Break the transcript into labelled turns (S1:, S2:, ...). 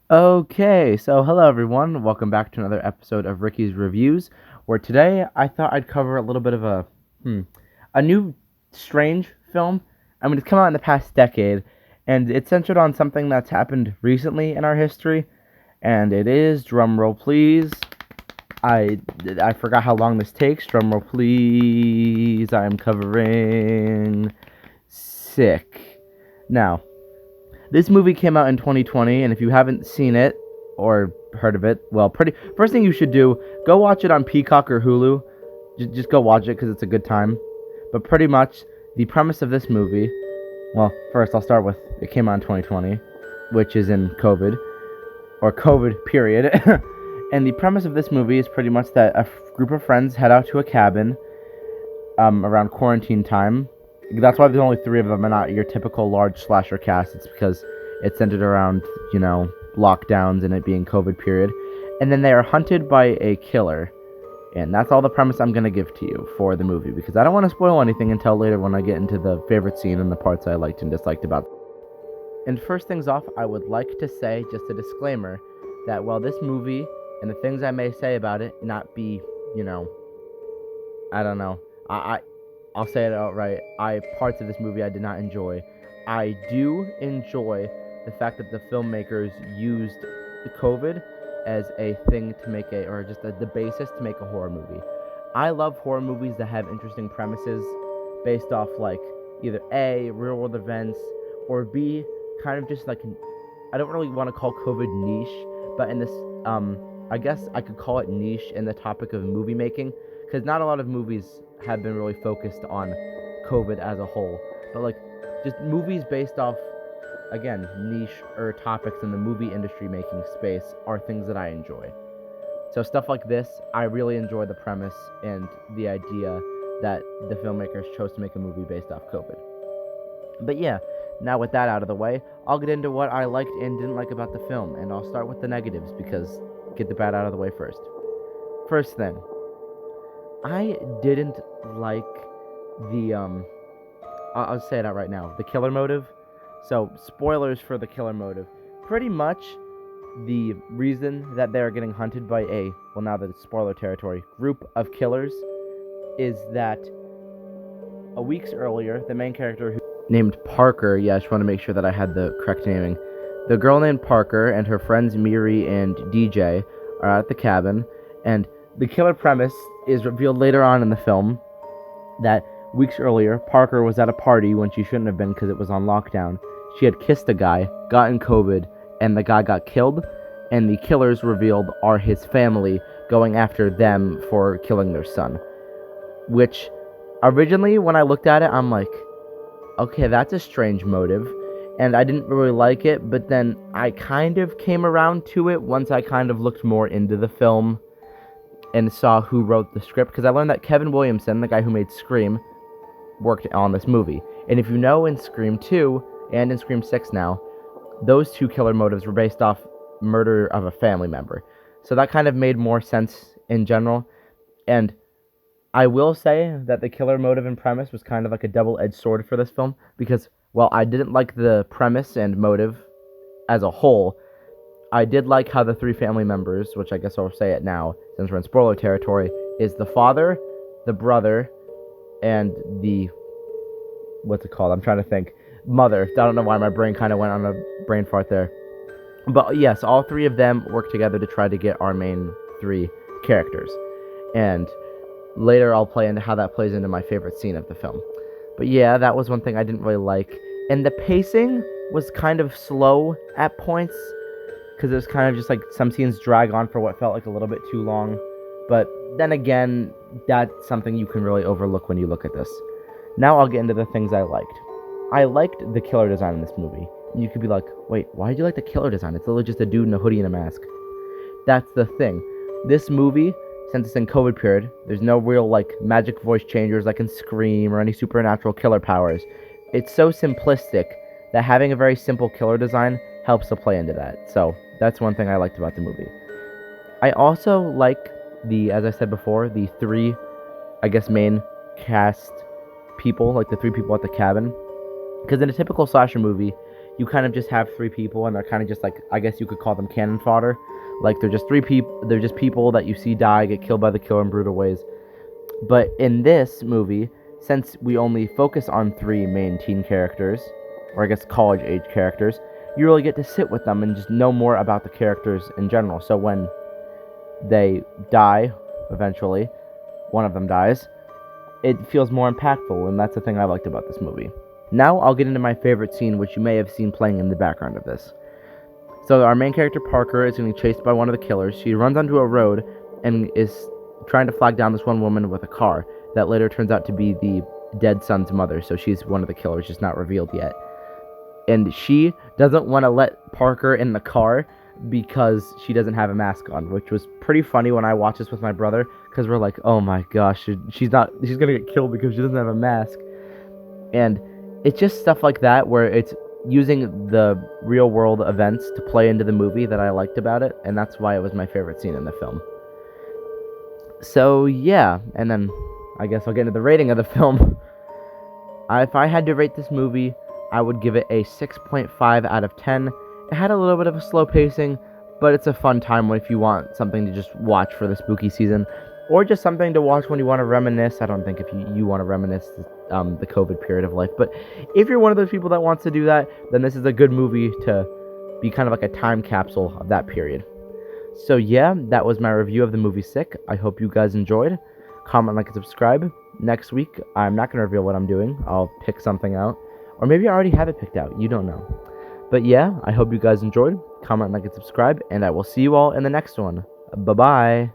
S1: Okay, so hello everyone. Welcome back to another episode of Ricky's Reviews, where today I thought I'd cover a little bit of a new strange film. I mean, it's come out in the past decade, and it's centered on something that's happened recently in our history, and it is, drum roll please. I I forgot how long this takes. Drum roll please. I am covering Sick. Now, this movie came out in 2020, and if you haven't seen it or heard of it, well, pretty first thing you should do, go watch it on Peacock or Hulu. Just go watch it because it's a good time. But pretty much the premise of this movie, well, first I'll start with it came out in 2020, which is in COVID or COVID period. And the premise of this movie is pretty much that a group of friends head out to a cabin around quarantine time. That's why there's only three of them and not your typical large slasher cast. It's because it's centered around, lockdowns and it being COVID period. And then they are hunted by a killer. And that's all the premise I'm going to give to you for the movie, because I don't want to spoil anything until later when I get into the favorite scene and the parts I liked and disliked about it. And first things off, I would like to say, just a disclaimer, that while this movie and the things I may say about it not be, I don't know, I'll say it outright. Parts of this movie I did not enjoy. I do enjoy the fact that the filmmakers used COVID as a thing to make or just the basis to make a horror movie. I love horror movies that have interesting premises based off like either A, real world events, or B, kind of just like I don't really want to call COVID niche, but in this I guess I could call it niche in the topic of movie making, because not a lot of movies have been really focused on COVID as a whole, but like just movies based off, again, niche or topics in the movie industry making space are things that I enjoy. So stuff like this, I really enjoy the premise and the idea that the filmmakers chose to make a movie based off COVID. But yeah, now with that out of the way, I'll get into what I liked and didn't like about the film, and I'll start with the negatives because get the bad out of the way first. First thing, I didn't like the I'll say it out right now. The killer motive. So, spoilers for the killer motive. Pretty much the reason that they're getting hunted by now that it's spoiler territory, group of killers is that weeks earlier, the main character named Parker, I just want to make sure that I had the correct naming. The girl named Parker and her friends Miri and DJ are at the cabin, and the killer premise is revealed later on in the film that weeks earlier, Parker was at a party when she shouldn't have been because it was on lockdown. She had kissed a guy, gotten COVID, and the guy got killed, and the killers revealed are his family going after them for killing their son. Which, originally, when I looked at it, I'm like, okay, that's a strange motive, and I didn't really like it, but then I kind of came around to it once I kind of looked more into the film and saw who wrote the script, because I learned that Kevin Williamson, the guy who made Scream, worked on this movie. And if you know, in Scream 2 and in Scream 6 now, those two killer motives were based off murder of a family member. So that kind of made more sense in general. And I will say that the killer motive and premise was kind of like a double-edged sword for this film, because while I didn't like the premise and motive as a whole, I did like how the three family members, which I guess I'll say it now since we're in spoiler territory, is the father, the brother, and the, what's it called? I'm trying to think. Mother. I don't know why my brain kind of went on a brain fart there. But yes, all three of them work together to try to get our main three characters. And later I'll play into how that plays into my favorite scene of the film. But yeah, that was one thing I didn't really like. And the pacing was kind of slow at points, because it was kind of just like some scenes drag on for what felt like a little bit too long. But then again, that's something you can really overlook when you look at this. Now I'll get into the things I liked. I liked the killer design in this movie. You could be like, wait, why did you like the killer design? It's literally just a dude in a hoodie and a mask. That's the thing. This movie, since it's in COVID period, there's no real like magic voice changers like in Scream or any supernatural killer powers. It's so simplistic that having a very simple killer design helps to play into that. So that's one thing I liked about the movie. I also like as I said before, the three, I guess, main cast people, like the three people at the cabin. Because in a typical slasher movie, you kind of just have three people, and they're kind of just like, I guess you could call them cannon fodder. Like, they're just they're just people that you see die, get killed by the killer in brutal ways. But in this movie, since we only focus on three main teen characters, or I guess college age characters, you really get to sit with them and just know more about the characters in general. So when they die, eventually, one of them dies, it feels more impactful, and that's the thing I liked about this movie. Now I'll get into my favorite scene, which you may have seen playing in the background of this. So our main character, Parker, is getting chased by one of the killers. She runs onto a road and is trying to flag down this one woman with a car that later turns out to be the dead son's mother, so she's one of the killers, just not revealed yet. And she doesn't want to let Parker in the car because she doesn't have a mask on, which was pretty funny when I watched this with my brother, because we're like, oh my gosh, she's gonna get killed because she doesn't have a mask. And it's just stuff like that where it's using the real world events to play into the movie that I liked about it, and that's why it was my favorite scene in the film. So yeah, and then I guess I'll get into the rating of the film. If I had to rate this movie, I would give it a 6.5 out of 10. It had a little bit of a slow pacing, but it's a fun time if you want something to just watch for the spooky season, or just something to watch when you want to reminisce. I don't think if you want to reminisce the COVID period of life, but if you're one of those people that wants to do that, then this is a good movie to be kind of like a time capsule of that period. So yeah, that was my review of the movie Sick. I hope you guys enjoyed. Comment, like, and subscribe. Next week, I'm not going to reveal what I'm doing. I'll pick something out. Or maybe I already have it picked out. You don't know. But yeah, I hope you guys enjoyed. Comment, like, and subscribe. And I will see you all in the next one. Bye-bye.